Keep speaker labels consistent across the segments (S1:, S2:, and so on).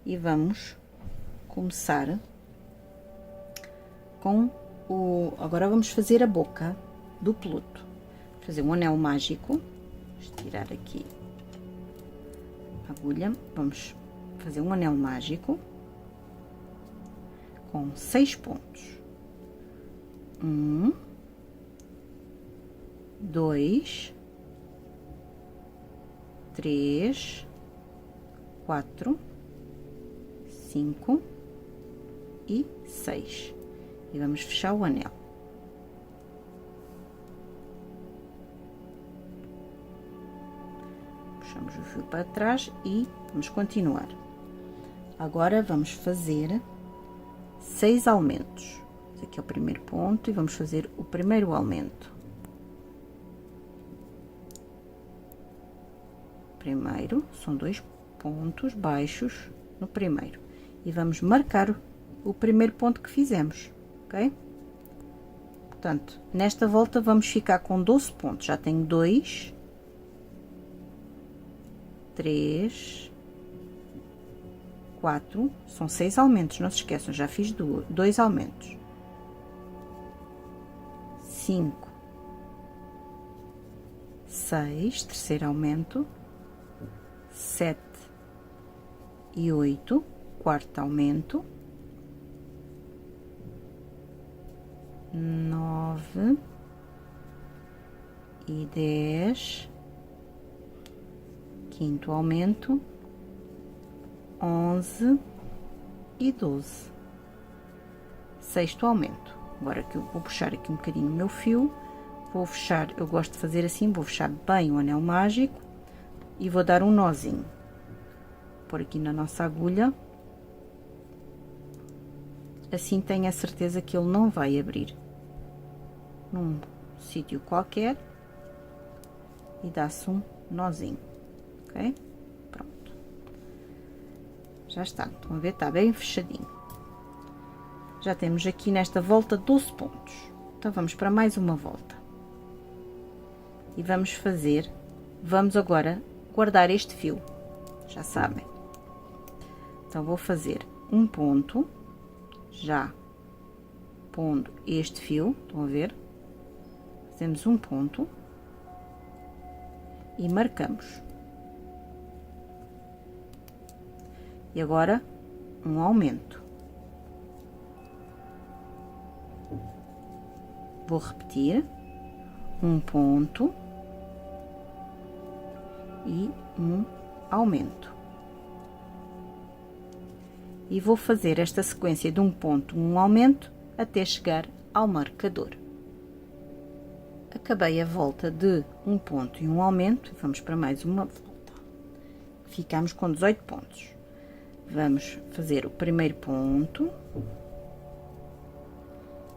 S1: E vamos começar com agora vamos fazer a boca do Pluto. Vou fazer um anel mágico. Vamos tirar aqui a agulha. Vamos fazer um anel mágico com 6 pontos. 1, 2, 3, 4, 5 e 6. E vamos fechar o anel. Puxamos o fio para trás e vamos continuar. Agora vamos fazer 6 aumentos. Esse aqui é o primeiro ponto e vamos fazer o primeiro aumento. Primeiro, são 2 pontos baixos no primeiro. E vamos marcar o primeiro ponto que fizemos, ok? Portanto, nesta volta vamos ficar com 12 pontos. Já tenho 2, 3, 4, são 6 aumentos, não se esqueçam, já fiz 2 aumentos. 5, 6, terceiro aumento, 7 e 8, quarto aumento, 9 e 10, quinto aumento, 11 e 12, sexto aumento. Agora que eu vou puxar aqui um bocadinho o meu fio, vou fechar, eu gosto de fazer assim, vou fechar bem o anel mágico e vou dar um nozinho. Por aqui na nossa agulha, assim tenho a certeza que ele não vai abrir num sítio qualquer e dá-se um nozinho, ok? Pronto, já está, estão a ver, está bem fechadinho. Já temos aqui nesta volta 12 pontos, então vamos para mais uma volta e vamos agora guardar este fio, já sabem. Então vou fazer um ponto, já pondo este fio, estão a ver? Fazemos um ponto e marcamos. E agora um aumento. Vou repetir, um ponto e um aumento. E vou fazer esta sequência de um ponto, um aumento, até chegar ao marcador. Acabei a volta de um ponto e um aumento, vamos para mais uma volta. Ficamos com 18 pontos. Vamos fazer o primeiro ponto,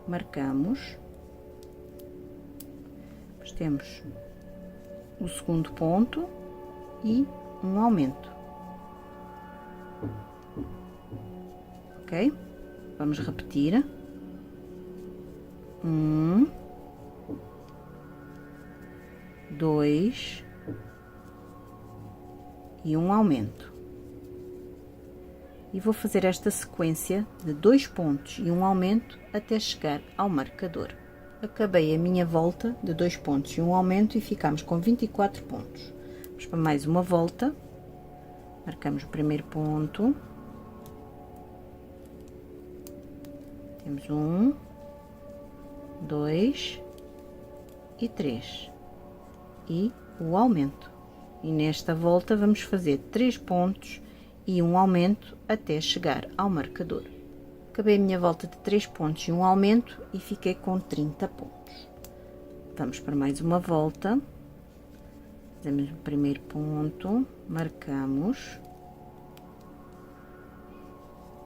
S1: marcamos, depois temos o segundo ponto e um aumento. Ok? Vamos repetir. 1, 2 e um aumento. E vou fazer esta sequência de 2 pontos e um aumento até chegar ao marcador. Acabei a minha volta de 2 pontos e um aumento e ficamos com 24 pontos. Vamos para mais uma volta. Marcamos o primeiro ponto. Temos 1, 2 e 3 e o aumento. E nesta volta vamos fazer 3 pontos e um aumento até chegar ao marcador. Acabei a minha volta de 3 pontos e um aumento e fiquei com 30 pontos. Vamos para mais uma volta. Fazemos o primeiro ponto, marcamos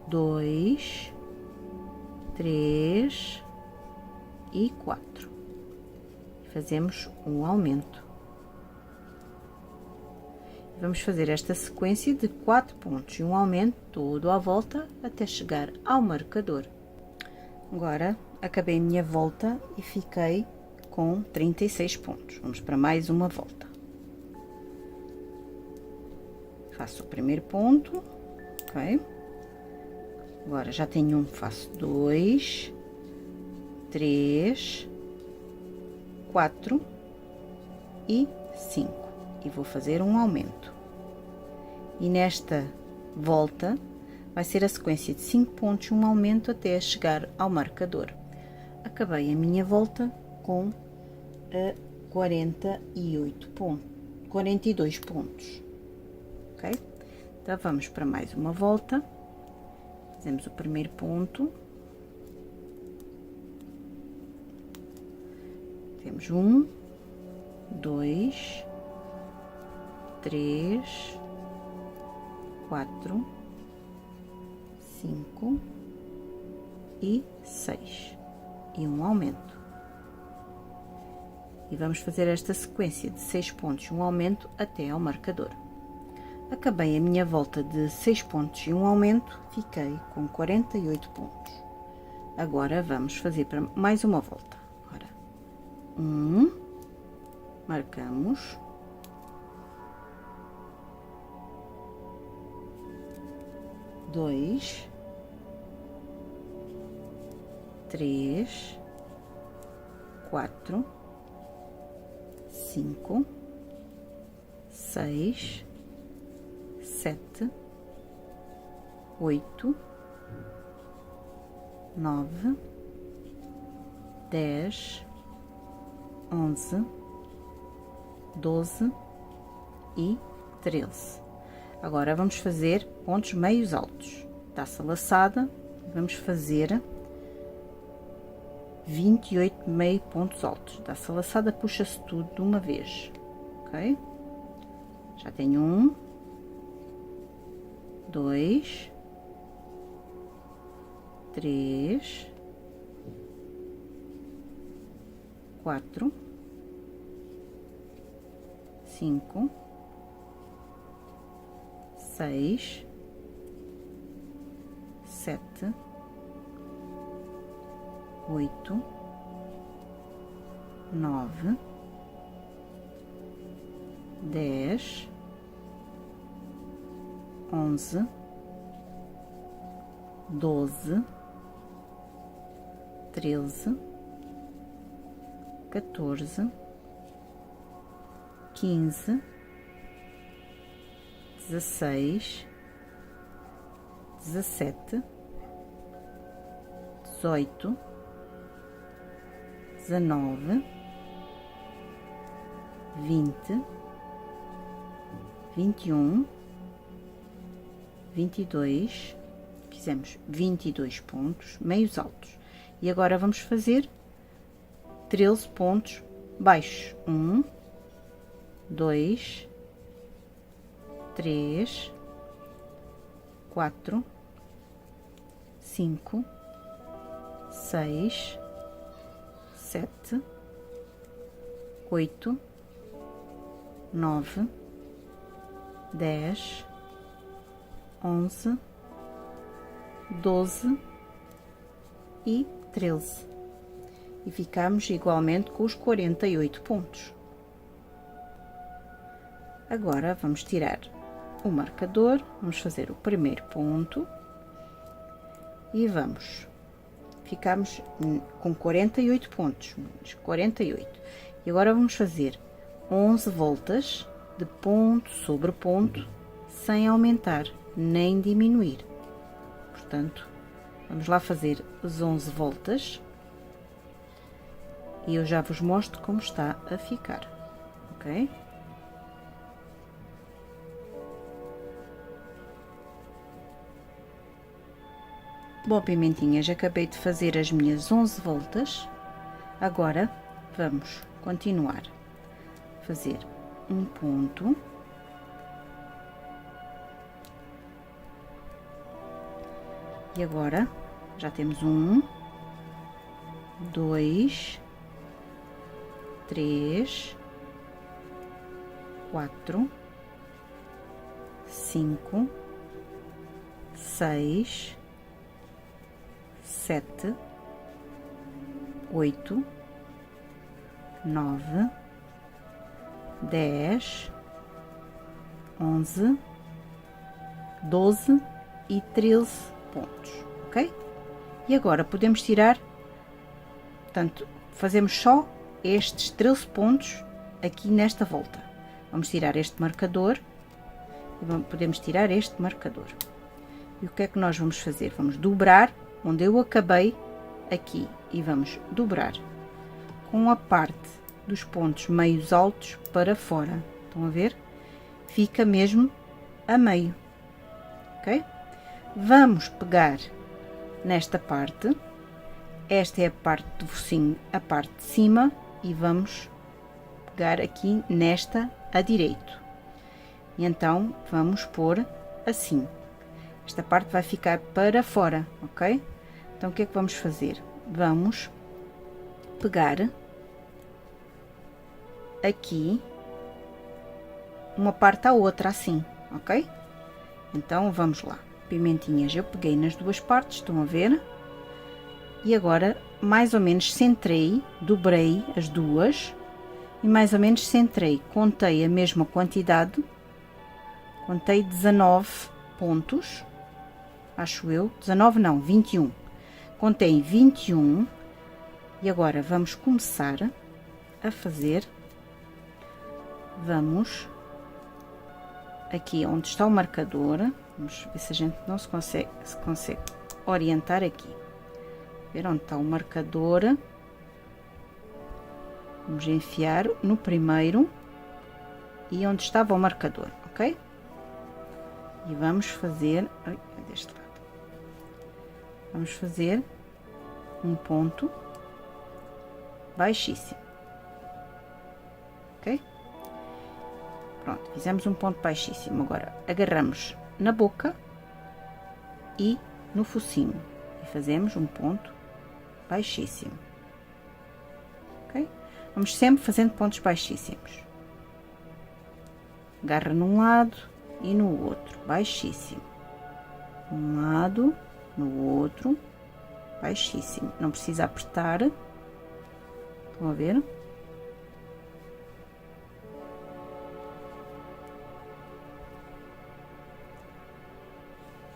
S1: 2, 3 e 4. Fazemos um aumento. Vamos fazer esta sequência de 4 pontos e um aumento todo à volta até chegar ao marcador. Agora acabei a minha volta e fiquei com 36 pontos. Vamos para mais uma volta. Faço o primeiro ponto, ok? Agora já tenho um, faço 2, 3, 4 e 5. E vou fazer um aumento. E nesta volta vai ser a sequência de 5 pontos, um aumento até chegar ao marcador. Acabei a minha volta com 42 pontos, ok? Então vamos para mais uma volta, fazemos o primeiro ponto, temos 1, 2, 3, 4, 5 e 6 e um aumento. E vamos fazer esta sequência de 6 pontos, um aumento até ao marcador. Acabei a minha volta de 6 pontos e um aumento, fiquei com 48 pontos. Agora vamos fazer para mais uma volta. Ora, 1, marcamos. 2, 3, 4, 5, 6, 7, 8, 9, 10, 11, 12 e 13. Agora vamos fazer pontos meios altos. Taça laçada, vamos fazer 28 meio pontos altos. Taça laçada, puxa-se tudo de uma vez, ok? Já tenho 1, 2, 3, 4, 5, 6, 7, 8, 9, 10, 11, 12, 13, 14, 15, 16, 17, 18, 19, 20, 21, 22, fizemos 22 pontos meios altos. E agora vamos fazer 13 pontos baixos. 1, 2, 3, 4, 5, 6, 7, 8, 9, 10, 11, 12 e 13. E ficamos igualmente com os 48 pontos. Agora vamos tirar o marcador, vamos fazer o primeiro ponto e ficamos com 48 pontos, 48. E agora vamos fazer 11 voltas de ponto sobre ponto, sem aumentar nem diminuir. Portanto, vamos lá fazer as 11 voltas e eu já vos mostro como está a ficar, ok? Bom, pimentinhas, acabei de fazer as minhas 11 voltas. Agora vamos continuar a fazer um ponto. E agora já temos 1, 2, 3, 4, 5, 6, 7, 8, 9, 10, 11, 12 e 13 pontos, ok? E agora podemos tirar, portanto, fazemos só estes 13 pontos aqui nesta volta. Vamos tirar este marcador e podemos tirar este marcador. E o que é que nós vamos fazer? Vamos dobrar onde eu acabei aqui e vamos dobrar com a parte dos pontos meios altos para fora. Estão a ver? Fica mesmo a meio, ok? Vamos pegar nesta parte, esta é a parte do focinho, a parte de cima, e vamos pegar aqui nesta a direito. E então vamos pôr assim. Esta parte vai ficar para fora, ok? Então o que é que vamos fazer? Vamos pegar aqui uma parte à outra assim, ok? Então vamos lá. Pimentinhas eu peguei nas duas partes, estão a ver? E agora mais ou menos centrei, dobrei as duas e mais ou menos centrei, contei a mesma quantidade, contei 19 pontos, acho eu, 19 não, 21. Contei 21 e agora vamos começar a fazer, vamos aqui onde está o marcador, vamos ver se a gente não se consegue orientar aqui. Ver onde está o marcador, vamos enfiar no primeiro e onde estava o marcador, ok? E vamos fazer, deste lado, vamos fazer um ponto baixíssimo, ok? Pronto, fizemos um ponto baixíssimo. Agora agarramos na boca e no focinho e fazemos um ponto baixíssimo, ok? Vamos sempre fazendo pontos baixíssimos. Agarra num lado e no outro, baixíssimo. Um lado, no outro, baixíssimo. Não precisa apertar. Estão a ver?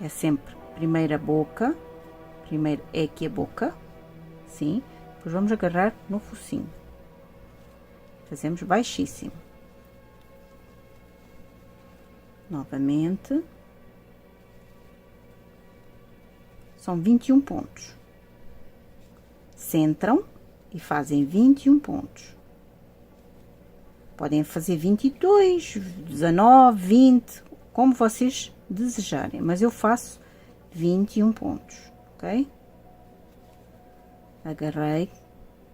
S1: É sempre primeiro a boca, primeiro é aqui a boca, sim, depois vamos agarrar no focinho, fazemos baixíssimo, novamente, são 21 pontos, centram e fazem 21 pontos, podem fazer 22, 19, 20, como vocês desejarem, mas eu faço 21 pontos, ok? Agarrei,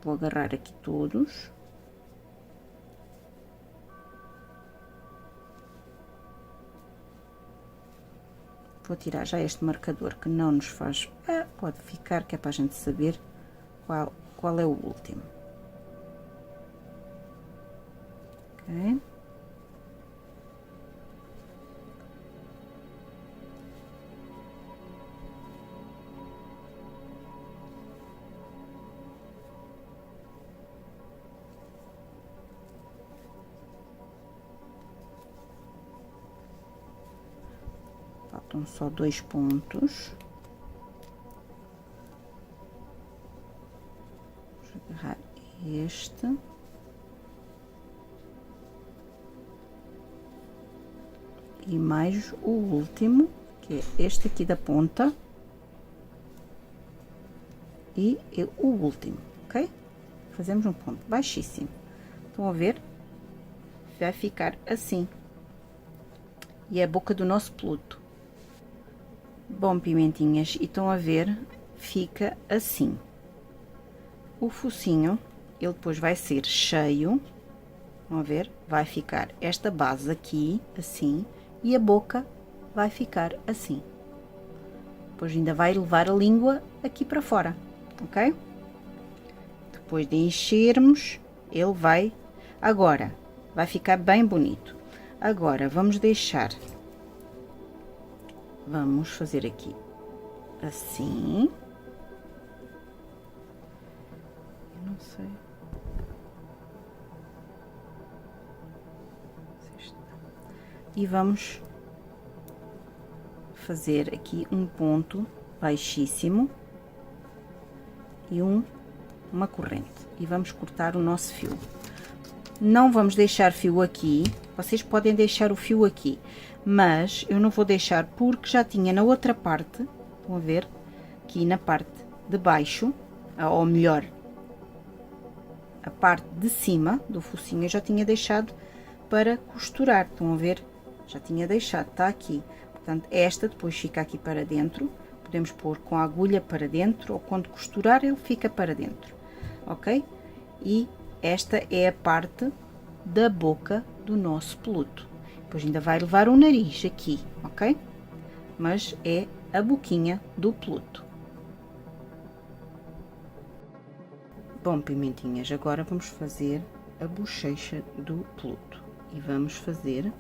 S1: vou agarrar aqui todos. Vou tirar já este marcador que não nos faz, pode ficar, que é para a gente saber qual é o último, ok? Faltam só 2 pontos. Vou agarrar este. E mais o último, que é este aqui da ponta. E o último, ok? Fazemos um ponto baixíssimo. Estão a ver? Vai ficar assim. E é a boca do nosso peludo. Bom, pimentinhas, e estão a ver, fica assim. O focinho, ele depois vai ser cheio, vão ver, vai ficar esta base aqui, assim, e a boca vai ficar assim. Depois ainda vai levar a língua aqui para fora, ok? Depois de enchermos, ele vai, agora, vai ficar bem bonito. Agora, vamos deixar... Vamos fazer aqui assim. sei. E vamos fazer aqui um ponto baixíssimo e uma corrente, e vamos cortar o nosso fio. Não vamos deixar fio aqui, vocês podem deixar o fio aqui, mas eu não vou deixar porque já tinha na outra parte, estão a ver, aqui na parte de baixo, ou melhor, a parte de cima do focinho eu já tinha deixado para costurar, estão a ver? Já tinha deixado, está aqui. Portanto, esta depois fica aqui para dentro, podemos pôr com a agulha para dentro, ou quando costurar ele fica para dentro, ok? E esta é a parte da boca do nosso peludo. Depois ainda vai levar o nariz aqui, ok? Mas é a boquinha do peludo. Bom, pimentinhas, agora vamos fazer a bochecha do peludo. E vamos fazer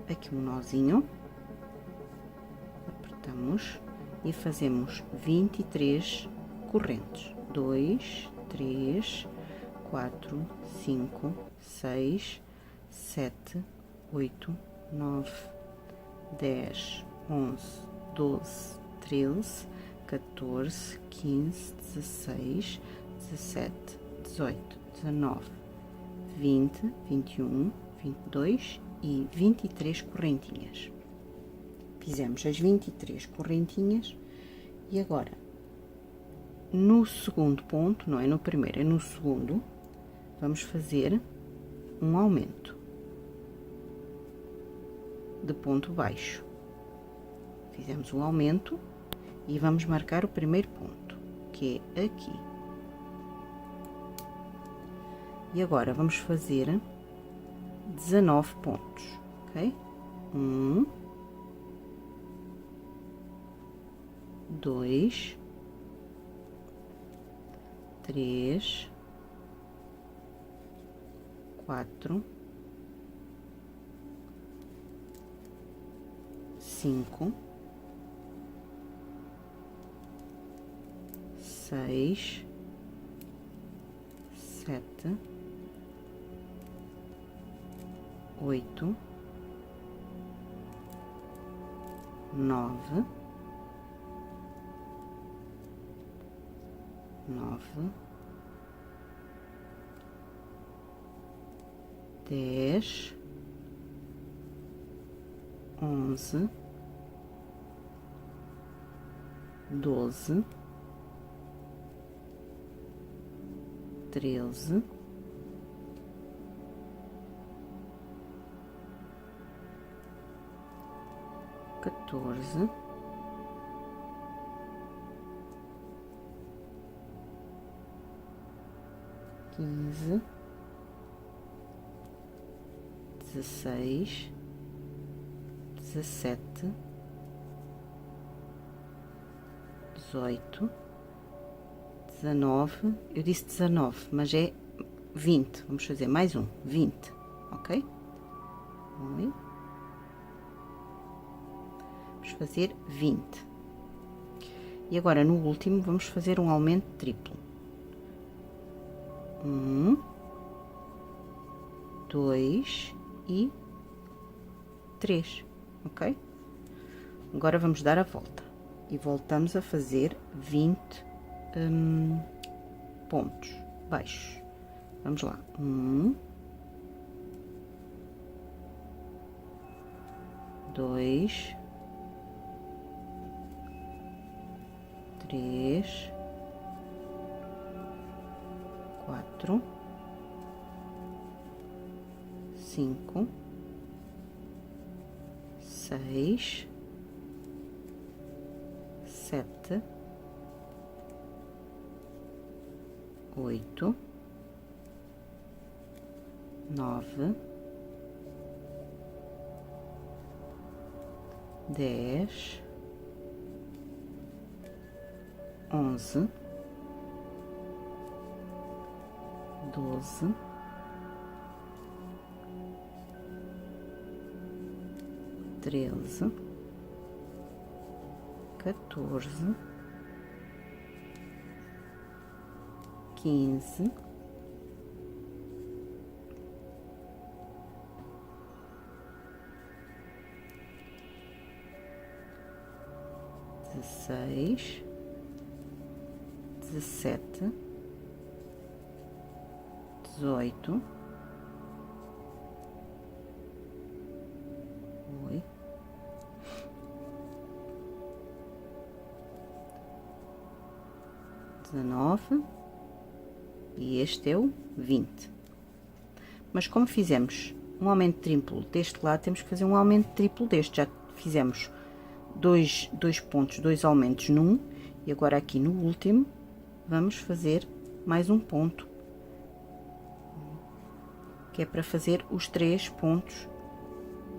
S1: aqui um nozinho. Apertamos e fazemos 23 correntes. 2, 3, 4, 5, 6, 7, 8, 9, 10, 11, 12, 13, 14, 15, 16, 17, 18, 19, 20, 21, 22 e 23 correntinhas. Fizemos as 23 correntinhas e agora no segundo ponto, não é no primeiro, é no segundo, vamos fazer um aumento de ponto baixo. Fizemos um aumento e vamos marcar o primeiro ponto, que é aqui. E agora vamos fazer 19 pontos, ok? 1, 2, 3, 4, 5, 6, 7, 8, 9, 10, 11, 12, 13, 14, 15, 16, 17, 18, 19, eu disse 19, mas é 20, vamos fazer mais um, 20, ok? Vamos fazer 20. E agora no último vamos fazer um aumento triplo. 1, 2 e 3, ok? Agora vamos dar a volta e voltamos a fazer 20 pontos baixos. Vamos lá. 1, 2, 3, 4, 5, 6, 7, 8, 9, 10, 11, 12, 13, 14, 15, 16, 17, 18, 19 e este é o 20. Mas como fizemos um aumento triplo deste lado, temos que fazer um aumento triplo deste. Já fizemos dois pontos, dois aumentos num, e agora aqui no último vamos fazer mais um ponto, que é para fazer os 3 pontos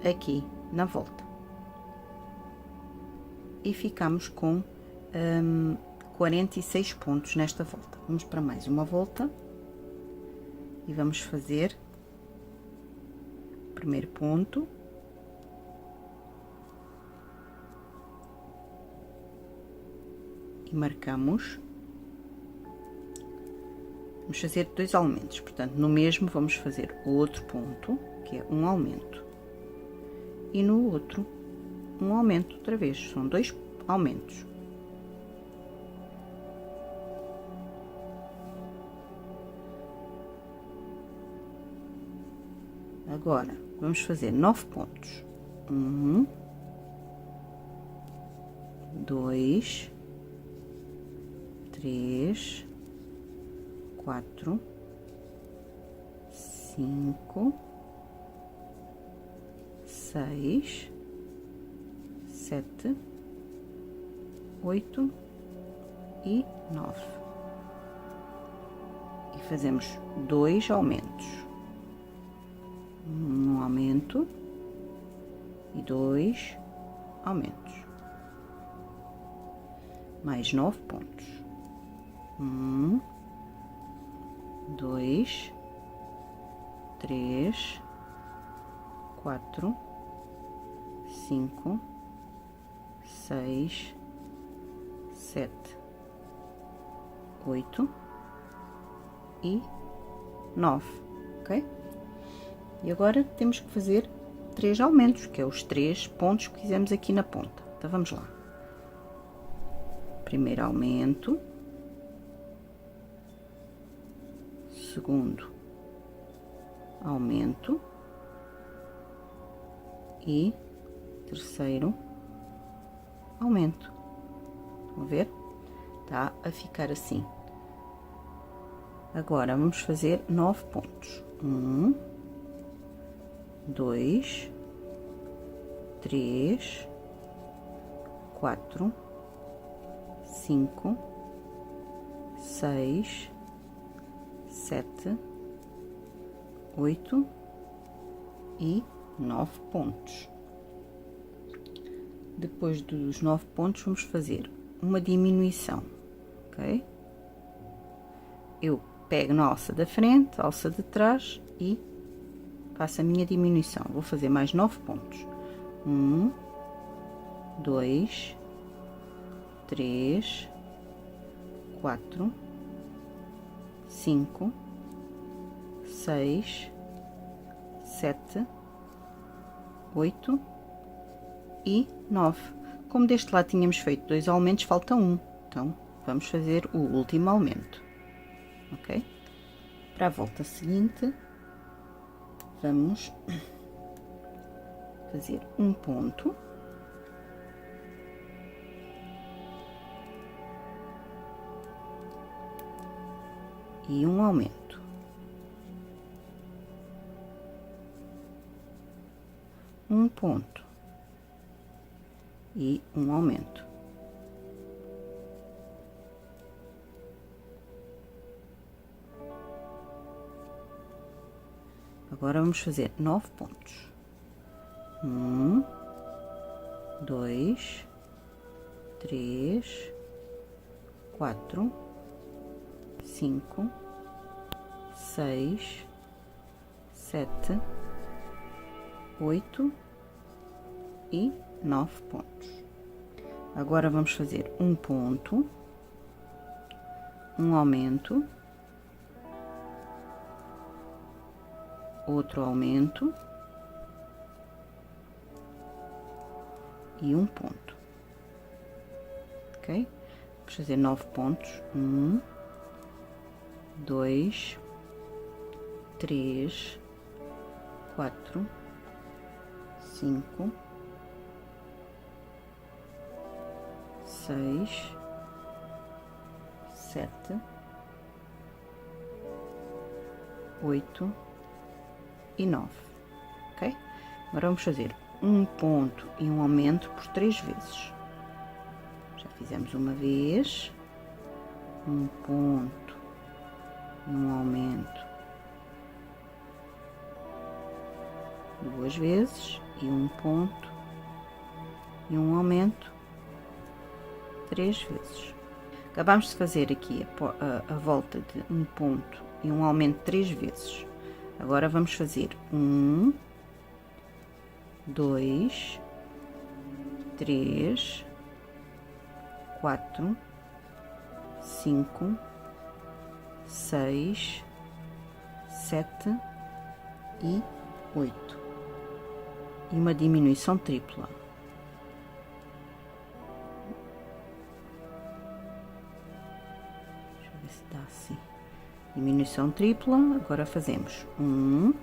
S1: aqui na volta. E ficamos com 46 pontos nesta volta. Vamos para mais uma volta e vamos fazer o primeiro ponto, e marcamos. Vamos fazer 2 aumentos, portanto no mesmo vamos fazer outro ponto, que é um aumento, e no outro um aumento outra vez. São 2 aumentos. Agora vamos fazer 9 pontos. 1, 2, 3, 4, 5, 6, 7, 8 e 9. E fazemos 2 aumentos. Um aumento e 2 aumentos. Mais 9 pontos. 1, 2, 3, 4, 5, 6, 7, 8 e 9, ok? E agora temos que fazer 3 aumentos, que é os 3 pontos que fizemos aqui na ponta. Então vamos lá. Primeiro aumento, segundo aumento e terceiro aumento. Vão ver? Tá a ficar assim. Agora vamos fazer 9 pontos. 1, 2, 3, 4, 5, 6, 7, 8 e 9 pontos. Depois dos 9 pontos, vamos fazer uma diminuição, ok? Eu pego na alça da frente, alça de trás e faço a minha diminuição. Vou fazer mais 9 pontos. 1, 2, 3, 4, 5, 6, 7, 8 e 9. Como deste lado tínhamos feito 2 aumentos, falta um. Então, vamos fazer o último aumento, ok? Para a volta seguinte, vamos fazer um ponto. E um aumento. Um ponto. E um aumento. Agora vamos fazer 9 pontos. 1, 2, 3, 4, 5, 6, 7, 8 e 9 pontos. Agora vamos fazer um ponto, um aumento outro aumento e um ponto, ok? Vamos fazer 9 pontos, 1, 2, 3, 4, 5, 6, 7, 8 e 9, ok? Agora vamos fazer um ponto e um aumento por 3 vezes. Já fizemos uma vez, um ponto e um aumento 2 vezes e um ponto e um aumento 3 vezes. Acabamos de fazer aqui a volta de um ponto e um aumento 3 vezes. Agora vamos fazer 1, 2, 3, 4, 5, 6, 7 e 8. E uma diminuição tripla. Deixa eu ver se dá assim. Diminuição tripla, agora fazemos 1,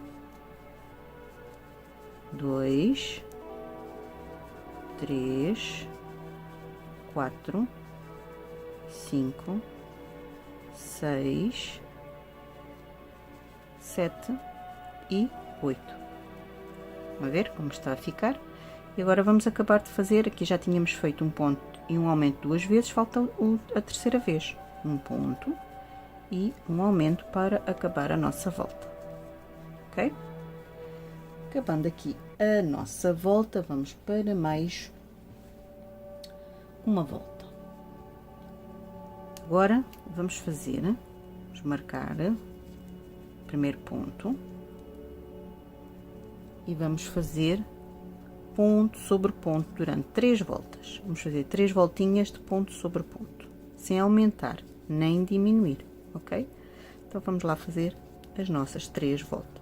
S1: 2, 3, 4, 5, 6, 7 e 8. Vamos ver como está a ficar. E agora vamos acabar de fazer, aqui já tínhamos feito um ponto e um aumento 2 vezes, falta a terceira vez. Um ponto e um aumento para acabar a nossa volta, ok? Acabando aqui a nossa volta, vamos para mais uma volta. Agora vamos marcar o primeiro ponto e vamos fazer ponto sobre ponto durante 3 voltas. Vamos fazer 3 voltinhas de ponto sobre ponto, sem aumentar nem diminuir, ok? Então vamos lá fazer as nossas 3 voltas.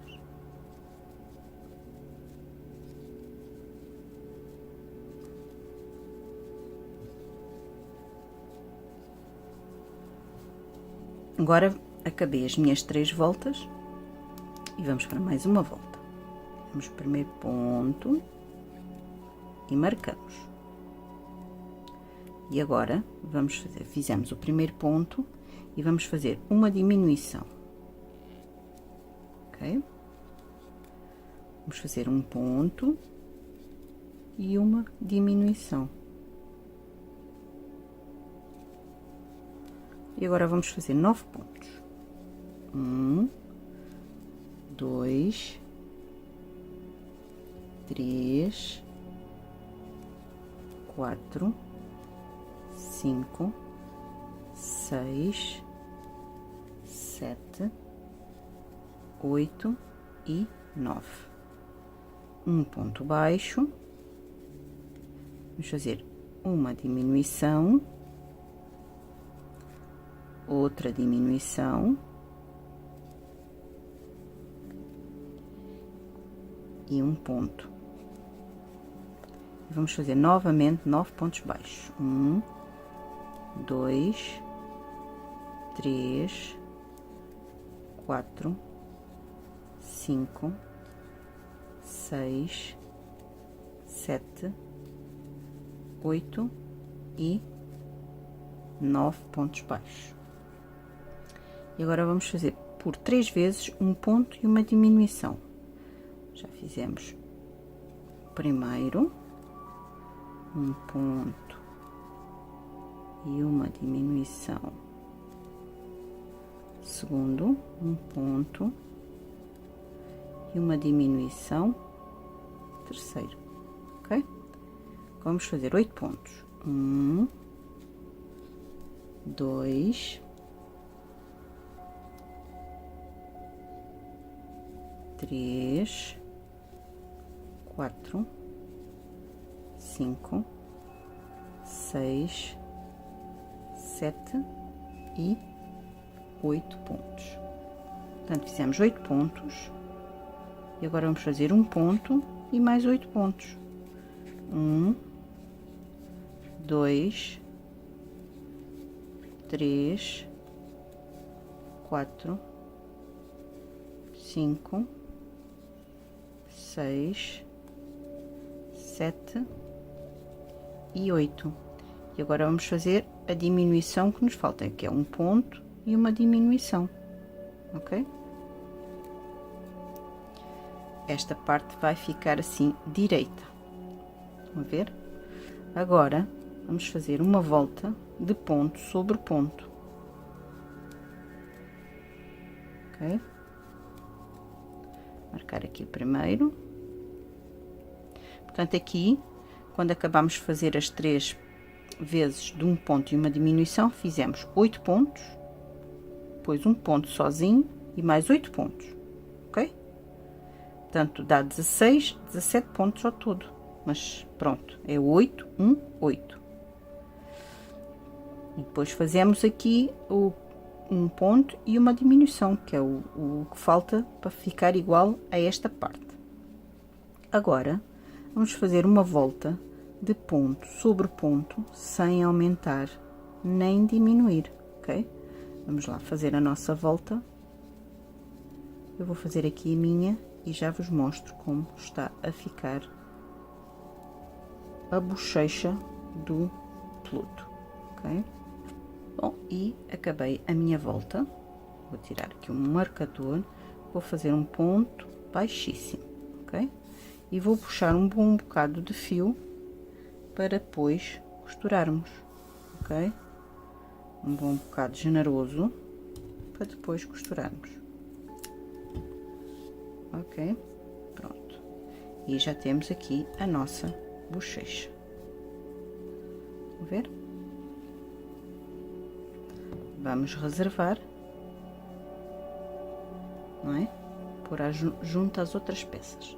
S1: Agora acabei as minhas 3 voltas e vamos para mais uma volta. Vamos para o primeiro ponto e marcamos. E agora fizemos o primeiro ponto e vamos fazer uma diminuição, ok? Vamos fazer um ponto e uma diminuição. E agora vamos fazer 9 pontos. 1, 2, 3, 4, 5, 6, 7, 8 e 9. Um ponto baixo. Vamos fazer uma diminuição, outra diminuição e um ponto. Vamos fazer novamente 9 pontos baixos. 1, 2, 3, 4, 5, 6, 7, 8 e 9 pontos baixos. E agora vamos fazer por 3 vezes um ponto e uma diminuição. Já fizemos o primeiro, um ponto e uma diminuição. Segundo, um ponto e uma diminuição. Terceiro, ok? Vamos fazer 8 pontos. 1, 2, 3, 4, 5, 6, 7 e 8 pontos. Portanto, fizemos 8 pontos E agora vamos fazer um ponto e mais 8 pontos. 1, 2, 3, 4, 5, 6, 7 e 8. E agora vamos fazer a diminuição que nos falta, que é um ponto e uma diminuição, ok? Esta parte vai ficar assim direita. Vão ver? Agora vamos fazer uma volta de ponto sobre ponto, ok? Marcar aqui o primeiro. Portanto, aqui, quando acabamos de fazer as 3 vezes de um ponto e uma diminuição, fizemos 8 pontos, depois um ponto sozinho e mais 8 pontos, ok? Portanto, dá 16, 17 pontos ao todo, mas pronto, é 8, 1, 8. E depois fazemos aqui um ponto e uma diminuição, que é o que falta para ficar igual a esta parte. Agora, vamos fazer uma volta de ponto sobre ponto, sem aumentar nem diminuir, ok? Vamos lá fazer a nossa volta. Eu vou fazer aqui a minha e já vos mostro como está a ficar a bochecha do Pluto, ok? Bom, e acabei a minha volta. Vou tirar aqui um marcador, vou fazer um ponto baixíssimo, ok? E vou puxar um bom bocado de fio para depois costurarmos, ok? Um bom bocado generoso para depois costurarmos, ok? Pronto. E já temos aqui a nossa bochecha. Vão ver? Vamos reservar, não é? Pôr junto às outras peças.